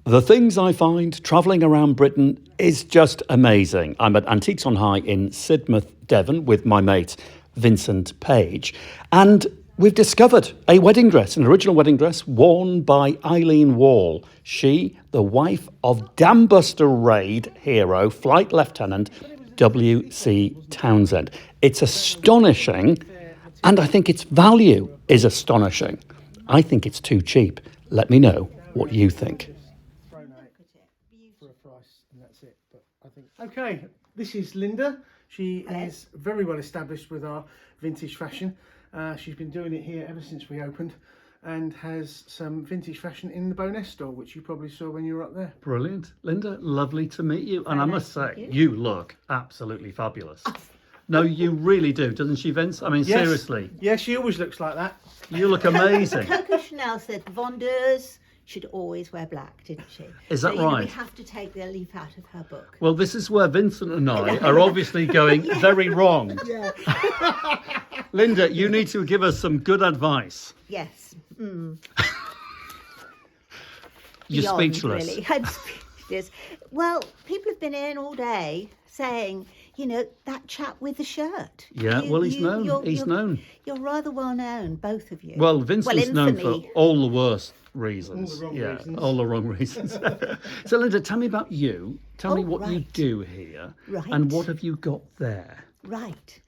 The things I find travelling around Britain is just amazing. I'm at Antiques on High in Sidmouth, Devon, with my mate Vincent Page, and we've discovered a wedding dress, an original wedding dress worn by Eileen Wall. She, the wife of Dambusters Raid hero, Flight Lieutenant WC Townsend. It's astonishing, and I think its value is astonishing. I think it's too cheap. Let me know what you think. For a price, and that's it. But I think okay, this is Linda. She is very well established with our vintage fashion. She's been doing it here ever since we opened, and has some vintage fashion in the Bowness store, which you probably saw when you were up there. Brilliant. Linda, lovely to meet you. And I must say, you look absolutely fabulous. No, you really do, doesn't she, Vince? I mean, Yes. seriously. Yeah, she always looks like that. You look amazing. Coco Chanel said vendeurs should always wear black, didn't she? Is that so, right? We have to take the leaf out of her book. Well, this is where Vincent and I are obviously going very wrong. Yeah. Linda, you need to give us some good advice. Yes. You're Beyond, speechless. Really. I'm speechless. Well, people have been in all day saying, you know, that chap with the shirt. Yeah, well, he's known. He's known. You're rather well known, both of you. Well, Vincent's known for infamy. all the worst reasons. All the wrong reasons. All the wrong reasons. So, Linda, tell me about you. Tell me what you right. do here. Right. And what have you got there? Right.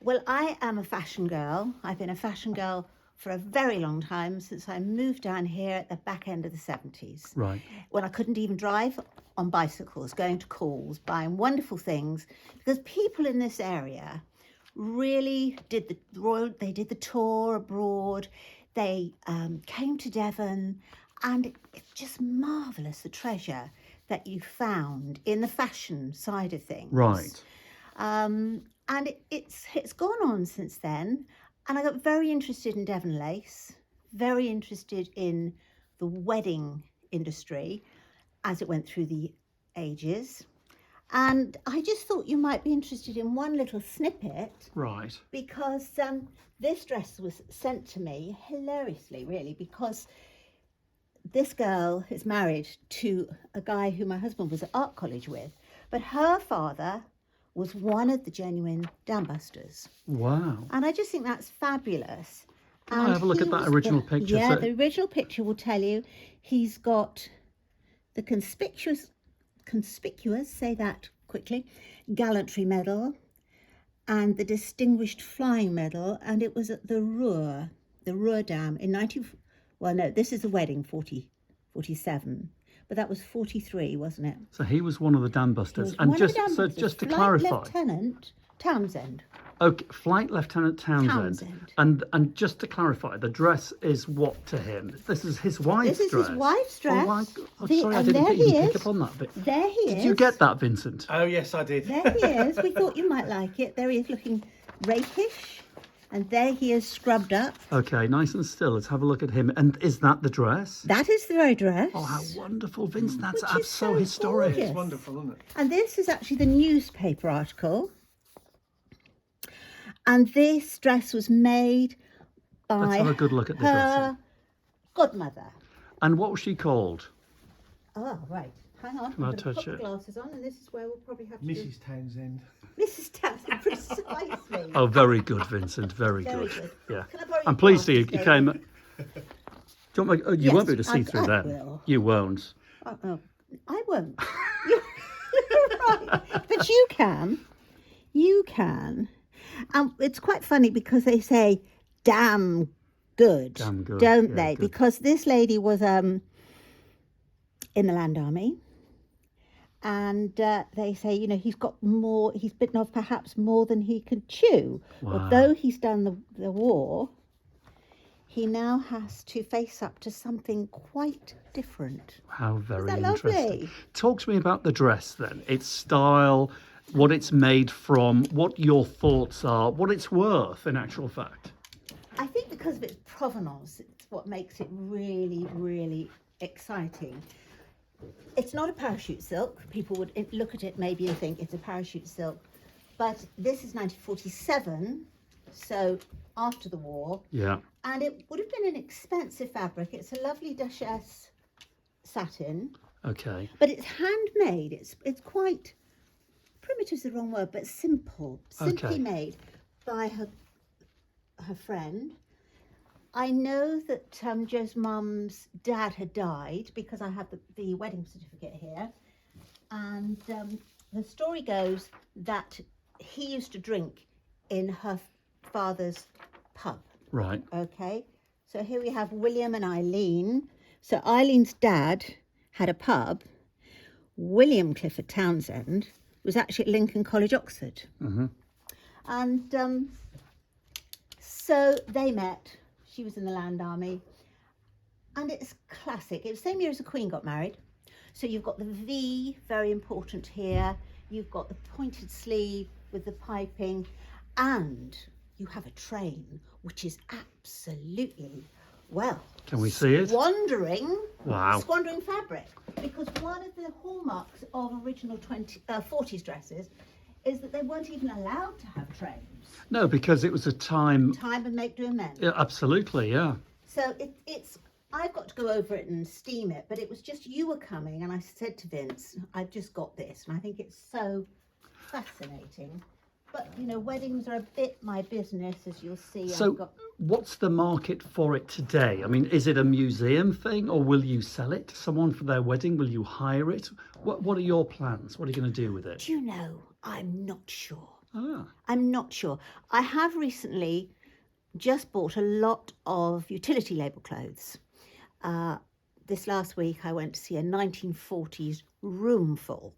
Well, I am a fashion girl. I've been a fashion girl for a very long time, since I moved down here at the back end of the 70s. Right. When I couldn't even drive, on bicycles, going to calls, buying wonderful things, because people in this area really did the tour abroad. They came to Devon, and it's just marvellous, the treasure that you found in the fashion side of things. Right. And it's gone on since then. And I got very interested in Devon lace, very interested in the wedding industry as it went through the ages. And I just thought you might be interested in one little snippet. Right. Because this dress was sent to me hilariously, really, because this girl is married to a guy who my husband was at art college with, but her father was one of the genuine Dambusters. Wow. And I just think that's fabulous. Can I have a look at that original picture? Yeah, So- the original picture will tell you he's got the conspicuous, say that quickly, gallantry medal and the distinguished flying medal, and it was at the Ruhr Dam in this is the wedding, 47, but that was 43, wasn't it? So he was one of the Dambusters. And just to clarify, Lieutenant Townsend. okay, Flight Lieutenant Townsend. Townsend. And just to clarify, the dress is what to him? This is his wife's dress. This is his wife's dress. Oh, my God. Oh, The- sorry, I and didn't there even he pick is. up on that bit. There he is. Did you get that, Vincent? Oh yes, I did. There he is. We thought you might like it. There he is, looking rakish. And there he is, scrubbed up. Okay, nice and still. Let's have a look at him. And is that the dress? That is the very dress. Oh, how wonderful, Vincent. That's Which is so so historic. gorgeous. It's wonderful, isn't it? And this is actually the newspaper article. And this dress was made by Let's have a good look at the dress. her godmother. And what was she called? Oh, right. Hang on. Can I I'm gonna touch put the it? glasses on, and this is where we'll probably have to Mrs. Townsend. do Mrs. Townsend, precisely. Oh, very good, Vincent. Very, Very good. good. Yeah. Can I borrow I'm your pleased you glasses, came. David? Do you want you Yes, won't be able to see through I them. will. You won't. Oh, no, I won't. You're right. But you can. You can. It's quite funny because they say, damn good, Damn good, don't yeah, they? good. Because this lady was in the Land Army. And they say, you know, he's bitten off perhaps more than he can chew. Wow. Although he's done the war, he now has to face up to something quite different. How very that interesting. lovely? Talk to me about the dress then. Its style, what it's made from, what your thoughts are, what it's worth in actual fact. I think because of its provenance, it's what makes it really, really exciting. It's not a parachute silk. People would look at it maybe and think it's a parachute silk. But this is 1947, so after the war. Yeah. And it would have been an expensive fabric. It's a lovely duchesse satin. Okay. But it's handmade. It's quite, primitive's the wrong word, but simple. Simply Okay. made by her friend. I know that Joe's mum's dad had died, because I have the wedding certificate here. And the story goes that he used to drink in her father's pub. Right. Okay, so here we have William and Eileen. So Eileen's dad had a pub. William Clifford Townsend was actually at Lincoln College, Oxford. Mm-hmm. And so they met. She was in the Land Army. And it's classic. It was the same year as the Queen got married. So you've got the V, very important here. You've got the pointed sleeve with the piping. And you have a train, which is absolutely, well, Can we see it? Squandering Wow. fabric. Because one of the hallmarks of original 40s dresses is that they weren't even allowed to have trains. No, because it was a time. Time and make do amends. Yeah, absolutely, yeah. So it's, I've got to go over it and steam it, but it was just you were coming, and I said to Vince, I've just got this, and I think it's so fascinating. But, you know, weddings are a bit my business, as you'll see. So what's the market for it today? I mean, is it a museum thing, or will you sell it to someone for their wedding? Will you hire it? What are your plans? What are you going to do with it? Do you know, I'm not sure. Ah, I'm not sure. I have recently just bought a lot of utility label clothes. This last week I went to see a 1940s room full,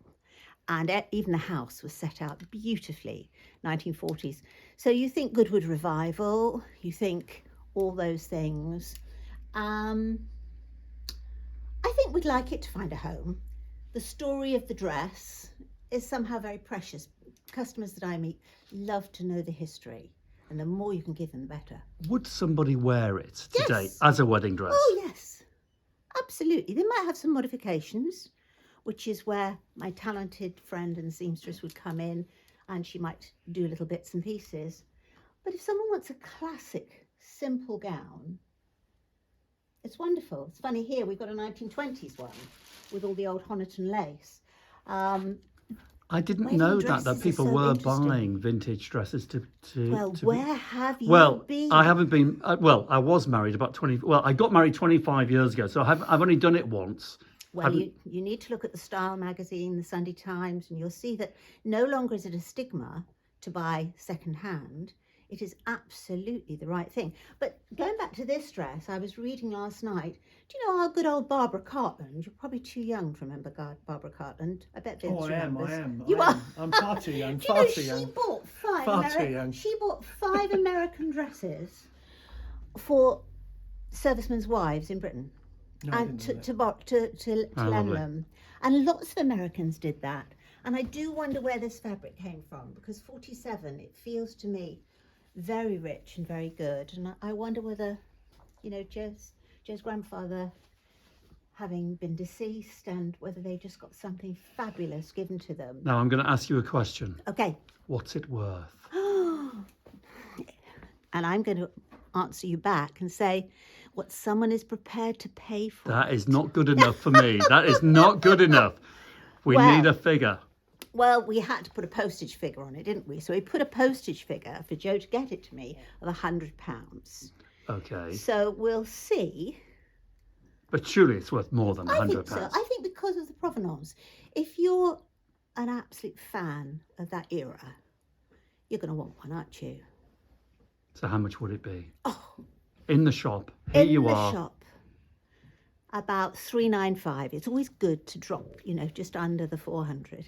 and even the house was set out beautifully, 1940s. So you think Goodwood Revival, you think all those things. I think we'd like it to find a home. The story of the dress is somehow very precious. Customers that I meet love to know the history, and the more you can give them, the better. would somebody wear it today Yes. as a wedding dress? Oh, yes, absolutely. They might have some modifications, which is where my talented friend and seamstress would come in, and she might do little bits and pieces. But if someone wants a classic, simple gown, it's wonderful. It's funny, here we've got a 1920s one with all the old Honiton lace. I didn't Wedding know dresses that are people so were interesting. buying vintage dresses to Well, to where have you Well, been? I haven't been. Well, I was married about 20. Well, I got married 25 years ago, so I've only done it once. Well, you need to look at the Style magazine, the Sunday Times, and you'll see that no longer is it a stigma to buy second hand. It is absolutely the right thing. But going back to this dress, I was reading last night. Do you know our good old Barbara Cartland? You're probably too young to remember Barbara Cartland. I bet Vince remembers. I am. You are. I'm far too young. Do you know she bought She bought 5 American dresses for servicemen's wives in Britain, No, I and didn't to know that. lend lovely. them. And lots of Americans did that. And I do wonder where this fabric came from, because 47, it feels to me very rich and very good. And I wonder whether, you know, Joe's grandfather having been deceased, and whether they just got something fabulous given to them. Now I'm going to ask you a question. Okay. What's it worth? And I'm going to answer you back and say what someone is prepared to pay for. That is not good enough for me. That is not good enough. We Well, need a figure. Well, we had to put a postage figure on it, didn't we? So we put a postage figure for Joe to get it to me of £100. Okay. So we'll see. But surely it's worth more than I £100. think so. I think because of the provenance. If you're an absolute fan of that era, you're going to want one, aren't you? So how much would it be? Oh, In the shop. Here in you the are. shop, about 395. It's always good to drop, you know, just under the 400.